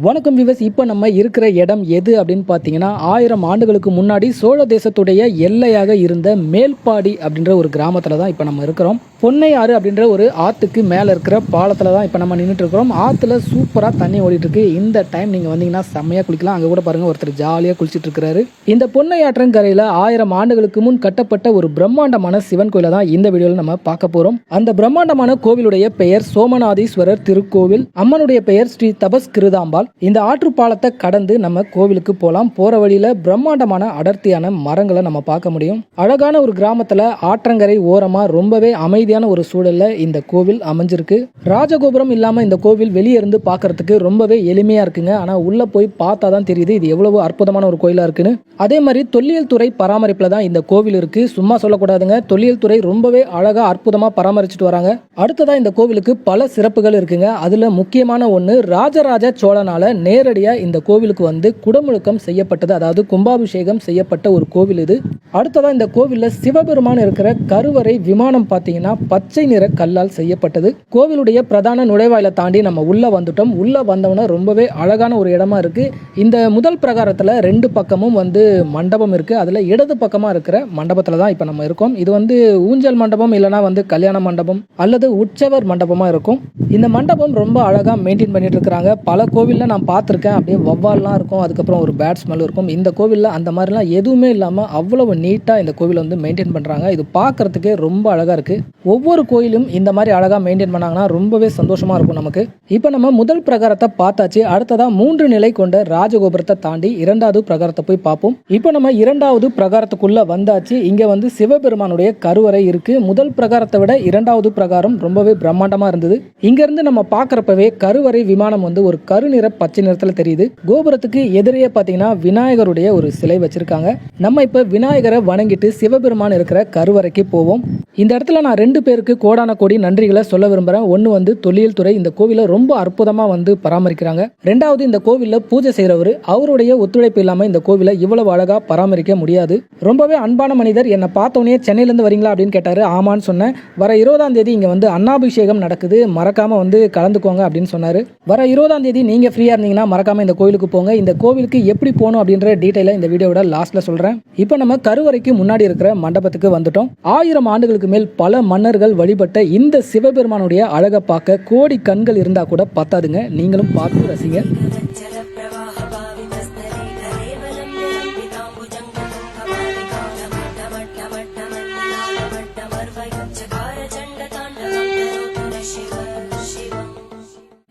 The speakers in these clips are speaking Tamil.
வணக்கம் விவஸ். இப்போ நம்ம இருக்கிற இடம் எது அப்படின்னு பார்த்தீங்கன்னா 1000 ஆண்டுகளுக்கு முன்னாடி சோழ தேசத்துடைய எல்லையாக இருந்த மேல்பாடி அப்படின்ற ஒரு கிராமத்தில் தான் இப்போ நம்ம இருக்கிறோம். பொன்னை ஆறு அப்படின்ற ஒரு ஆற்றுக்கு மேலே இருக்கிற பாலத்தில் தான் இப்போ நம்ம நின்றுட்டு இருக்கிறோம். ஆற்றுல சூப்பராக தண்ணி ஓடிட்டு இருக்கு. இந்த டைம் நீங்கள் வந்தீங்கன்னா செம்மையாக குளிக்கலாம். அங்கே கூட பாருங்கள், ஒருத்தர் ஜாலியாக குளிச்சுட்டு இருக்கிறாரு. இந்த பொன்னை ஆற்றங்கரையில் 1000 ஆண்டுகளுக்கு முன் கட்டப்பட்ட ஒரு பிரம்மாண்டமான சிவன் கோயிலை தான் இந்த வீடியோவில் நம்ம பார்க்க போகிறோம். அந்த பிரம்மாண்டமான கோவிலுடைய பெயர் சோமநாதீஸ்வரர் திருக்கோவில். அம்மனுடைய பெயர் ஸ்ரீ தபஸ் கிருதாம்பாள். இந்த ஆற்று பாலத்தை கடந்து நம்ம கோவிலுக்கு போகலாம். போற வழியில பிரம்மாண்டமான அடர்த்தியான மரங்களை நம்ம பார்க்க முடியும். அழகான ஒரு கிராமத்துல ஆற்றங்கரை ஓரமா ரொம்பவே அமைதியான ஒரு சூழல்ல இந்த கோவில் அமைஞ்சிருக்கு. ராஜகோபுரம் இல்லாம இந்த கோவில் வெளியே இருந்து பார்க்கறதுக்கு ரொம்பவே எளிமையா இருக்குங்க. ஆனா உள்ள போய் பார்த்தா தான் தெரியுது இது எவ்வளவு அற்புதமான ஒரு கோயிலா இருக்குன்னு. அதே மாதிரி தொல்லியல் துறை பராமரிப்புல தான் இந்த கோவில் இருக்கு. சும்மா சொல்லக்கூடாதுங்க, தொல்லியல் துறை ரொம்பவே அழகா அற்புதமா பராமரிச்சுட்டு வராங்க. அடுத்ததா இந்த கோவிலுக்கு பல சிறப்புகள் இருக்குங்க. அதுல முக்கியமான ஒண்ணு, ராஜராஜ சோழனால நேரடியா இந்த கோவிலுக்கு வந்து குடமுழுக்கம் செய்யப்பட்டது, அதாவது கும்பாபிஷேகம் செய்யப்பட்ட ஒரு கோவில் இது. அடுத்ததா இந்த கோவில்ல சிவபெருமான் இருக்கிற கருவறை விமானம் பாத்தீங்கன்னா பச்சை நிற கல்லால் செய்யப்பட்டது. கோவிலுடைய பிரதான நுழைவாயில தாண்டி நம்ம உள்ள வந்துட்டோம். உள்ள வந்தோம்னா ரொம்பவே அழகான ஒரு இடமா இருக்கு. இந்த முதல் பிரகாரத்துல 2 பக்கமும் வந்து மண்டபம் இருக்கு. அதுல இடது பக்கமா இருக்கிற மண்டபத்துல தான் இப்ப நம்ம இருக்கோம். இது வந்து ஊஞ்சல் மண்டபம் இல்லைன்னா வந்து கல்யாண மண்டபம் அல்லது உற்சவர் மண்டபமா இருக்கும். இந்த மண்டபம் ரொம்ப அழகா மெயின்டைன் பண்ணிட்டு இருக்காங்க. பல கோவில்ல நான் பார்த்துருக்கேன், அப்படியே வவ்வால்லாம் இருக்கும், அதுக்கப்புறம் ஒரு பேட் ஸ்மெல் இருக்கும். இந்த கோவிலில் அந்த மாதிரிலாம் எதுவுமே இல்லாமல் அவ்வளவு நீட்டாக இந்த கோவிலை வந்து மெயின்டைன் பண்ணுறாங்க. இது பார்க்கறதுக்கே ரொம்ப அழகாக இருக்குது. ஒவ்வொரு கோயிலும் இந்த மாதிரி அழகாக மெயின்டைன் பண்ணாங்கன்னா ரொம்பவே சந்தோஷமாக இருக்கும் நமக்கு. இப்போ நம்ம முதல் பிரகாரத்தை பார்த்தாச்சு. அடுத்ததாக 3 நிலை கொண்ட ராஜகோபுரத்தை தாண்டி 2வது பிரகாரத்தை போய் பார்ப்போம். இப்போ நம்ம 2வது பிரகாரத்துக்குள்ளே வந்தாச்சு. இங்கே வந்து சிவபெருமானுடைய கருவறை இருக்குது. முதல் பிரகாரத்தை விட 2வது பிரகாரம் ரொம்பவே பிரம்மாண்டமாக இருந்தது. இங்கேருந்து நம்ம பார்க்குறப்பவே கருவறை விமானம் வந்து ஒரு கருநிற பச்சை நிறத்துல தெரியுது. கோபுரத்துக்கு எதிரே பாத்தீங்கன்னா விநாயகருடைய ஒரு சிலை வச்சிருக்காங்க. நம்ம இப்ப விநாயகரை வணங்கிட்டு சிவபெருமான் இருக்கிற கருவறைக்கு போவோம். இந்த இடத்துல நான் 2 பேருக்கு கோடான கோடி நன்றிகளை சொல்ல விரும்புறேன். ஒன்னு வந்து தொல்லியல் துறை இந்த கோவிலை ரொம்ப அற்புதமா வந்து பராமரிக்கிறாங்க. 2வது இந்த கோவில்ல பூஜை செய்யறவர், அவருடைய ஒத்துழைப்பு இல்லாம இந்த கோவிலை இவ்வளவு அழகா பராமரிக்க முடியாது. ரொம்பவே அன்பான மனிதர். என்னை பார்த்தோன்னே சென்னையில இருந்து வரீங்களா அப்படின்னு கேட்டாரு. ஆமான்னு சொன்னேன். வர 20ஆம் தேதி இங்க வந்து அன்னாபிஷேகம் நடக்குது, மறக்காம வந்து கலந்துக்கோங்க அப்படின்னு சொன்னாரு. வர 20ஆம் தேதி நீங்க ஃப்ரீயா இருந்தீங்கன்னா மறக்காம இந்த கோவிலுக்கு போங்க. இந்த கோவிலுக்கு எப்படி போகணும் அப்படின்ற டீடைலை இந்த வீடியோட லாஸ்ட்ல சொல்றேன். இப்போ நம்ம கருவறைக்கு முன்னாடி இருக்கிற மண்டபத்துக்கு வந்துட்டோம். 1000 ஆண்டுகளுக்கு மேல் பல மன்னர்கள் வழிபட்ட இந்த சிவபெருமானுடைய அழகை பார்க்க கோடி கண்கள் இருந்தா கூட பத்தாதுங்க. நீங்களும் பார்த்து ரசிங்க.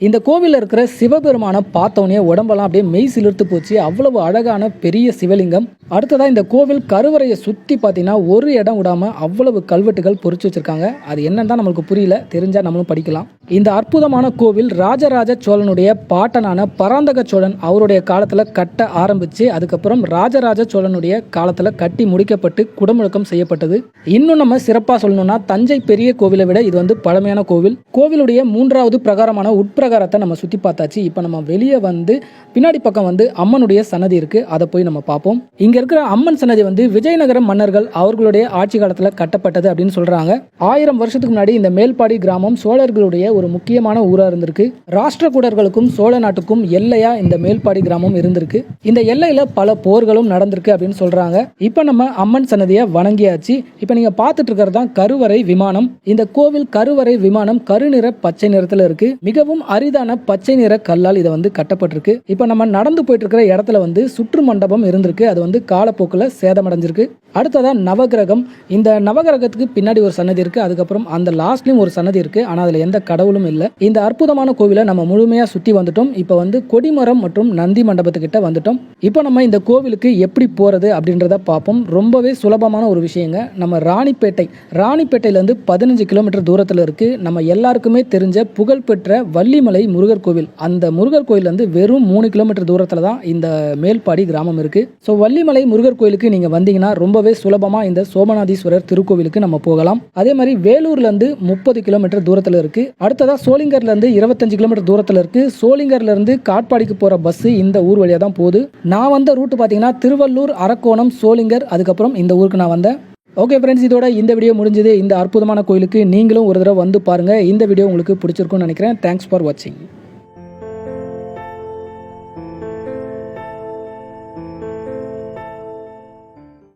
இந்த கோவிலில் இருக்கிற சிவபெருமானை பார்த்தோன்னே உடம்பெல்லாம் அப்படியே மெய் சிலிர்த்து போச்சு. அவ்வளவு அழகான பெரிய சிவலிங்கம். அடுத்ததாக இந்த கோவில் கருவறையை சுற்றி பார்த்தீங்கன்னா ஒரு இடம் விடாமல் அவ்வளவு கல்வெட்டுகள் பொறிச்சு வச்சிருக்காங்க. அது என்னன்னு தான் நம்மளுக்கு புரியல, தெரிஞ்சால் நம்மளும் படிக்கலாம். இந்த அற்புதமான கோவில் ராஜராஜ சோழனுடைய பாட்டனான பராந்தக சோழன் அவருடைய காலத்தில் கட்ட ஆரம்பித்து அதுக்கப்புறம் ராஜராஜ சோழனுடைய காலத்தில் கட்டி முடிக்கப்பட்டு குடமுழுக்கம் செய்யப்பட்டது. இன்னும் நம்ம சிறப்பாக சொல்லணும்னா தஞ்சை பெரிய கோவிலை விட இது வந்து பழமையான கோவில். கோவிலுடைய 3வது பிரகாரமான உட்பிரகாரத்தை நம்ம சுற்றி பார்த்தாச்சு. இப்போ நம்ம வெளியே வந்து பின்னாடி பக்கம் வந்து அம்மனுடைய சன்னதி இருக்கு. அதை போய் நம்ம பார்ப்போம். இங்க இருக்கிற அம்மன் சன்னதி வந்து விஜயநகர மன்னர்கள் அவர்களுடைய ஆட்சி காலத்துல கட்டப்பட்டது அப்படின்னு சொல்றாங்க. 1000 வருஷத்துக்கு முன்னாடி இந்த மேல்பாடி கிராமம் சோழர்களுடைய ஒரு முக்கியமான ஊரா இருந்திருக்கு. ராஷ்டிரகூடர்களுக்கும் சோழ நாட்டுக்கும் எல்லையா இந்த மேல்பாடி கிராமம் இருந்திருக்கு. இந்த எல்லையில பல போர்களும் நடந்திருக்கு அப்படின்னு சொல்றாங்க. இப்ப நம்ம அம்மன் சன்னதியை வணங்கியாச்சு. இப்ப நீங்க பார்த்துட்டு இருக்கிறது தான் கருவறை விமானம். இந்த கோவில் கருவறை விமானம் கருநிற பச்சை நிறத்துல இருக்கு. மிகவும் அரிதான பச்சை நிற கல்லால் இதை வந்து கட்டப்பட்டிருக்கு. இப்ப நம்ம நடந்து போயிட்டு இருக்கிற இடத்துல வந்து சுற்று மண்டபம் இருந்திருக்கு. அது வந்து காலப்போக்கில் சேதமடைஞ்சிருக்கு. அடுத்ததா நவகிரகம். இந்த நவகிரகத்துக்கு பின்னாடி ஒரு சன்னதி இருக்கு. அதுக்கப்புறம் அந்த லாஸ்ட்லயும் ஒரு சன்னதி இருக்கு. ஆனா அதுல எந்த கடவுளும் இல்ல. இந்த அற்புதமான கோவிலை நம்ம முழுமையா சுத்தி வந்துட்டோம். இப்ப வந்து கொடிமரம் மற்றும் நந்தி மண்டபத்துக்கிட்ட வந்துட்டோம். இப்போ நம்ம இந்த கோவிலுக்கு எப்படி போறது அப்படின்றத பார்ப்போம். ரொம்பவே சுலபமான ஒரு விஷயங்க. நம்ம ராணிப்பேட்டையில இருந்து 15 கிலோமீட்டர் தூரத்துல இருக்கு. நம்ம எல்லாருக்குமே தெரிஞ்ச புகழ்பெற்ற வள்ளிமலை முருகர் கோவில். அந்த முருகர் கோயில் வந்து வெறும் 3 கிலோமீட்டர் தூரத்துல தான் இந்த மேல்பாடி கிராமம் இருக்கு. ஸோ வள்ளிமலை முருகர் கோயிலுக்கு நீங்க வந்தீங்கன்னா ரொம்பவே சுலபமா இந்த சோமநாதீஸ்வரர் திருக்கோவிலுக்கு நம்ம போகலாம். அதே மாதிரி வேலூர்ல இருந்து 30 கிலோமீட்டர் தூரத்துல இருக்கு. அடுத்ததா சோளிங்கர்ல இருந்து 25 கிலோமீட்டர் தூரத்துல இருக்கு. சோளிங்கர்ல இருந்து காட்பாடிக்கு போற பஸ் இந்த ஊர் வழியா தான் போகுது. நான் வந்த ரூட் பாத்தீங்கன்னா திருவள்ளூர், அரக்கோணம், சோளிங்கர், அதுக்கப்புறம் இந்த ஊருக்கு நான் வந்தேன். ஓகே ஃப்ரெண்ட்ஸ், இதோட இந்த வீடியோ முடிஞ்சது. இந்த அற்புதமான கோயிலுக்கு நீங்களும் ஒரு தடவை வந்து பாருங்க. இந்த வீடியோ உங்களுக்கு பிடிச்சிருக்கும்னு நினைக்கிறேன். தேங்க்ஸ் ஃபார் வாட்சிங்.